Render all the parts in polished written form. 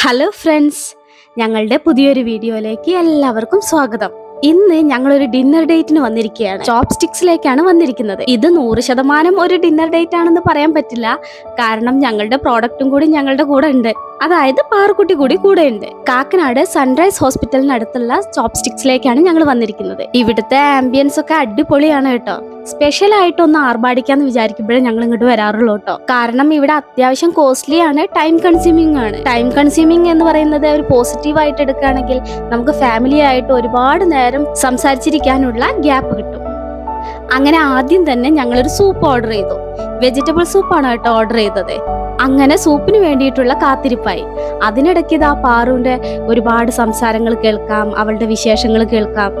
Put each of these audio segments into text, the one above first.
Hello friends, ഞങ്ങളുടെ പുതിയൊരു വീഡിയോയിലേക്ക് എല്ലാവർക്കും സ്വാഗതം. ഇന്ന് ഞങ്ങളൊരു ഡിന്നർ ഡേറ്റിന് വന്നിരിക്കുകയാണ്. ചോപ്സ്റ്റിക്സിലേക്കാണ് വന്നിരിക്കുന്നത്. ഇത് 100% ഒരു ഡിന്നർ ഡേറ്റ് ആണെന്ന് പറയാൻ പറ്റില്ല. കാരണം ഞങ്ങളുടെ പ്രോഡക്റ്റും കൂടി ഞങ്ങളുടെ കൂടെ ഉണ്ട്. അതായത് പാറുക്കുട്ടി കൂടെ ഉണ്ട്. കാക്കനാട് സൺറൈസ് ഹോസ്പിറ്റലിനടുത്തുള്ള ചോപ്സ്റ്റിക്സിലേക്കാണ് ഞങ്ങൾ വന്നിരിക്കുന്നത്. ഇവിടുത്തെ ആംബിയൻസ് ഒക്കെ അടിപൊളിയാണ് കേട്ടോ. സ്പെഷ്യൽ ആയിട്ടൊന്ന് ആർഭാടിക്കാന്ന് വിചാരിക്കുമ്പോഴേ ഞങ്ങൾ ഇങ്ങോട്ട് വരാറുള്ളൂ കേട്ടോ. കാരണം ഇവിടെ അത്യാവശ്യം കോസ്റ്റ്ലി ആണ്, ടൈം കൺസ്യൂമിംഗ് ആണ്. ടൈം കൺസ്യൂമിംഗ് എന്ന് പറയുന്നത് ഒരു പോസിറ്റീവ് ആയിട്ട് എടുക്കുകയാണെങ്കിൽ നമുക്ക് ഫാമിലി ആയിട്ട് ഒരുപാട് നേരം സംസാരിച്ചിരിക്കാനുള്ള ഗ്യാപ്പ് കിട്ടും. അങ്ങനെ ആദ്യം തന്നെ ഞങ്ങളൊരു സൂപ്പ് ഓർഡർ ചെയ്തു. വെജിറ്റബിൾ സൂപ്പാണ് കേട്ടോ ഓർഡർ ചെയ്തത്. അങ്ങനെ സൂപ്പിന് വേണ്ടിയിട്ടുള്ള കാത്തിരിപ്പായി. അതിനിടയ്ക്ക് ഇതാ പാറുവിന്റെ ഒരുപാട് സംസാരങ്ങൾ കേൾക്കാം, അവളുടെ വിശേഷങ്ങൾ കേൾക്കാം,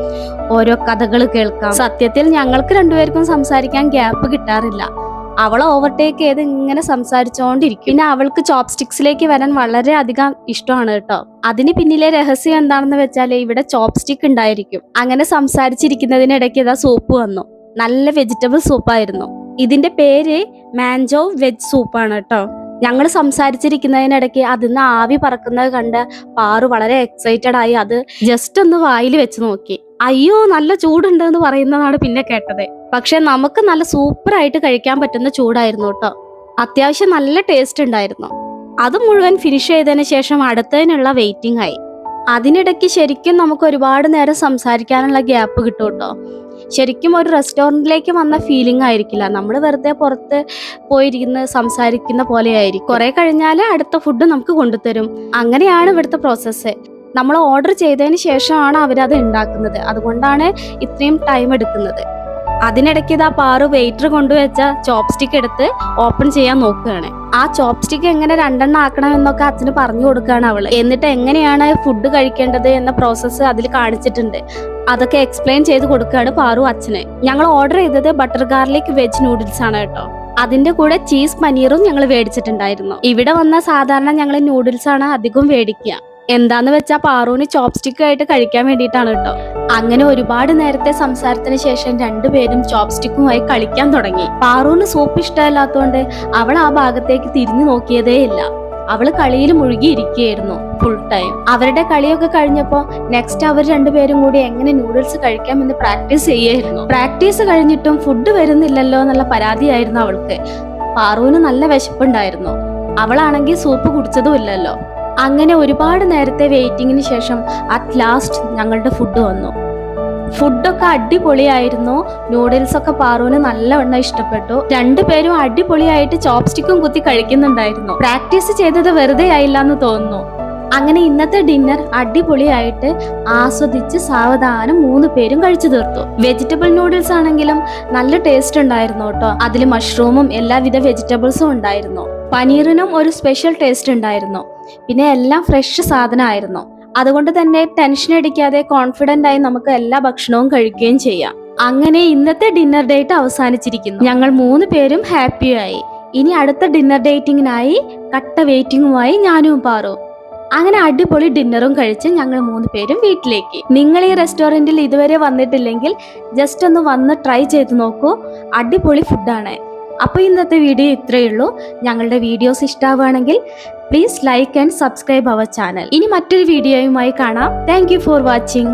ഓരോ കഥകൾ കേൾക്കാം. സത്യത്തിൽ ഞങ്ങൾക്ക് രണ്ടുപേർക്കും സംസാരിക്കാൻ ഗ്യാപ്പ് കിട്ടാറില്ല. അവളെ ഓവർടേക്ക് ചെയ്ത് ഇങ്ങനെ സംസാരിച്ചോണ്ടിരിക്കും. പിന്നെ അവൾക്ക് ചോപ്സ്റ്റിക്സിലേക്ക് വരാൻ വളരെ അധികം ഇഷ്ടമാണ് കേട്ടോ. അതിന് പിന്നിലെ രഹസ്യം എന്താണെന്ന് വെച്ചാൽ ഇവിടെ ചോപ്സ്റ്റിക് ഉണ്ടായിരിക്കും. അങ്ങനെ സംസാരിച്ചിരിക്കുന്നതിനിടയ്ക്ക് ഇതാ സൂപ്പ് വന്നു. നല്ല വെജിറ്റബിൾ സൂപ്പായിരുന്നു. ഇതിന്റെ പേര് മാഞ്ചോ വെജ് സൂപ്പാണ് കേട്ടോ. ഞങ്ങൾ സംസാരിച്ചിരിക്കുന്നതിനിടയ്ക്ക് അതിന്ന് ആവി പറക്കുന്നത് കണ്ട് പാറു വളരെ എക്സൈറ്റഡ് ആയി അത് ജസ്റ്റ് ഒന്ന് വായിൽ വെച്ച് നോക്കി. അയ്യോ നല്ല ചൂടുണ്ട് എന്ന് പറയുന്നതാണ് പിന്നെ കേട്ടത്. പക്ഷെ നമുക്ക് നല്ല സൂപ്പറായിട്ട് കഴിക്കാൻ പറ്റുന്ന ചൂടായിരുന്നു കേട്ടോ. അത്യാവശ്യം നല്ല ടേസ്റ്റ് ഉണ്ടായിരുന്നു. അത് മുഴുവൻ ഫിനിഷ് ചെയ്തതിന് ശേഷം അടുത്തതിനുള്ള വെയിറ്റിംഗ് ആയി. അതിനിടയ്ക്ക് ശരിക്കും നമുക്ക് ഒരുപാട് നേരം സംസാരിക്കാനുള്ള ഗ്യാപ്പ് കിട്ടും കേട്ടോ. ശരിക്കും ഒരു റെസ്റ്റോറൻറ്റിലേക്ക് വന്ന ഫീലിംഗ് ആയിരിക്കില്ല. നമ്മൾ വെറുതെ പുറത്ത് പോയിരിക്കുന്ന സംസാരിക്കുന്ന പോലെ ആയിരിക്കും. കുറെ കഴിഞ്ഞാൽ അടുത്ത ഫുഡ് നമുക്ക് കൊണ്ടുതരും. അങ്ങനെയാണ് ഇവിടുത്തെ പ്രോസസ്സ്. നമ്മൾ ഓർഡർ ചെയ്തതിന് ശേഷമാണ് അവരത് ഉണ്ടാക്കുന്നത്. അതുകൊണ്ടാണ് ഇത്രയും ടൈം എടുക്കുന്നത്. അതിനിടയ്ക്ക് ഇതാ പാറു വെയിറ്റർ കൊണ്ടുവച്ച ചോപ്സ്റ്റിക് എടുത്ത് ഓപ്പൺ ചെയ്യാൻ നോക്കുകയാണ്. ആ ചോപ്സ്റ്റിക് എങ്ങനെ 2 ആക്കണം എന്നൊക്കെ അച്ഛന് പറഞ്ഞു കൊടുക്കുകയാണ് അവള്. എന്നിട്ട് എങ്ങനെയാണ് ഫുഡ് കഴിക്കേണ്ടത് എന്ന പ്രോസസ്സ് അതിൽ കാണിച്ചിട്ടുണ്ട്. അതൊക്കെ എക്സ്പ്ലെയിൻ ചെയ്ത് കൊടുക്കുകയാണ് പാറു അച്ഛന്. ഞങ്ങൾ ഓർഡർ ചെയ്തത് ബട്ടർ ഗാർലിക് വെജ് നൂഡിൽസ് ആണ് കേട്ടോ. അതിന്റെ കൂടെ ചീസ് പനീറും ഞങ്ങൾ മേടിച്ചിട്ടുണ്ടായിരുന്നു. ഇവിടെ വന്ന സാധാരണ ഞങ്ങൾ നൂഡിൽസ് ആണ് അധികം മേടിക്കുക. എന്താന്ന് വെച്ചാൽ പാറുവിന് ചോപ്സ്റ്റിക് ആയിട്ട് കഴിക്കാൻ വേണ്ടിയിട്ടാണ് കേട്ടോ. അങ്ങനെ ഒരുപാട് നേരത്തെ സംസാരത്തിന് ശേഷം രണ്ടുപേരും ചോപ്സ്റ്റിക്കുമായി കളിക്കാൻ തുടങ്ങി. പാറുവിന് സൂപ്പ് ഇഷ്ടമല്ലാത്തതുകൊണ്ട് അവൾ ആ ഭാഗത്തേക്ക് തിരിഞ്ഞു നോക്കിയതേ ഇല്ല. അവള് കളിയിൽ മുഴുകിയിരിക്കുകയായിരുന്നു ഫുൾ ടൈം. അവരുടെ കളിയൊക്കെ കഴിഞ്ഞപ്പോ നെക്സ്റ്റ് അവർ രണ്ടുപേരും കൂടി എങ്ങനെ നൂഡിൽസ് കഴിക്കാമെന്ന് പ്രാക്ടീസ് ചെയ്യായിരുന്നു. പ്രാക്ടീസ് കഴിഞ്ഞിട്ടും ഫുഡ് വരുന്നില്ലല്ലോ എന്നുള്ള പരാതിയായിരുന്നു അവൾക്ക്. പാറുവിന് നല്ല വിശപ്പുണ്ടായിരുന്നു. അവളാണെങ്കിൽ സൂപ്പ് കുടിച്ചതും ഇല്ലല്ലോ. അങ്ങനെ ഒരുപാട് നേരത്തെ വെയിറ്റിങ്ങിന് ശേഷം അറ്റ് ലാസ്റ്റ് ഞങ്ങളുടെ ഫുഡ് വന്നു. ഫുഡൊക്കെ അടിപൊളിയായിരുന്നു. നൂഡിൽസ് ഒക്കെ പാറുവിന് നല്ലവണ്ണം ഇഷ്ടപ്പെട്ടു. രണ്ടുപേരും അടിപൊളിയായിട്ട് ചോപ്സ്റ്റിക്കും കുത്തി കഴിക്കുന്നുണ്ടായിരുന്നു. പ്രാക്ടീസ് ചെയ്തത് വെറുതെ ആയില്ല എന്ന് തോന്നുന്നു. അങ്ങനെ ഇന്നത്തെ ഡിന്നർ അടിപൊളിയായിട്ട് ആസ്വദിച്ച് സാവധാനം 3 പേരും കഴിച്ചു തീർത്തു. വെജിറ്റബിൾ നൂഡിൽസ് ആണെങ്കിലും നല്ല ടേസ്റ്റ് ഉണ്ടായിരുന്നു കേട്ടോ. അതിൽ മഷ്റൂമും എല്ലാവിധ വെജിറ്റബിൾസും ഉണ്ടായിരുന്നു. പനീറിനും ഒരു സ്പെഷ്യൽ ടേസ്റ്റ് ഉണ്ടായിരുന്നു. പിന്നെ എല്ലാം ഫ്രഷ് സാധനമായിരുന്നു. അതുകൊണ്ട് തന്നെ ടെൻഷൻ അടിക്കാതെ കോൺഫിഡന്റ് ആയി നമുക്ക് എല്ലാ ഭക്ഷണവും കഴിക്കുകയും ചെയ്യാം. അങ്ങനെ ഇന്നത്തെ ഡിന്നർ ഡേറ്റ് അവസാനിച്ചിരിക്കുന്നു. ഞങ്ങൾ 3 പേരും ഹാപ്പിയായി. ഇനി അടുത്ത ഡിന്നർ ഡേറ്റിങ്ങിനായി കട്ട വെയിറ്റിംഗുമായി ഞാനും പാറു. അങ്ങനെ അടിപൊളി ഡിന്നറും കഴിച്ച് ഞങ്ങൾ 3 പേരും വീട്ടിലേക്ക്. നിങ്ങൾ ഈ റെസ്റ്റോറൻറ്റിൽ ഇതുവരെ വന്നിട്ടില്ലെങ്കിൽ ജസ്റ്റ് ഒന്ന് വന്ന് ട്രൈ ചെയ്ത് നോക്കൂ. അടിപൊളി ഫുഡാണ്. അപ്പോൾ ഇന്നത്തെ വീഡിയോ ഇത്രയേ ഉള്ളൂ. ഞങ്ങളുടെ വീഡിയോസ് ഇഷ്ടമാവുകയാണെങ്കിൽ please like and subscribe our channel. ഇനി മറ്റൊരു വീഡിയോയുമായി കാണാം. Thank you for watching.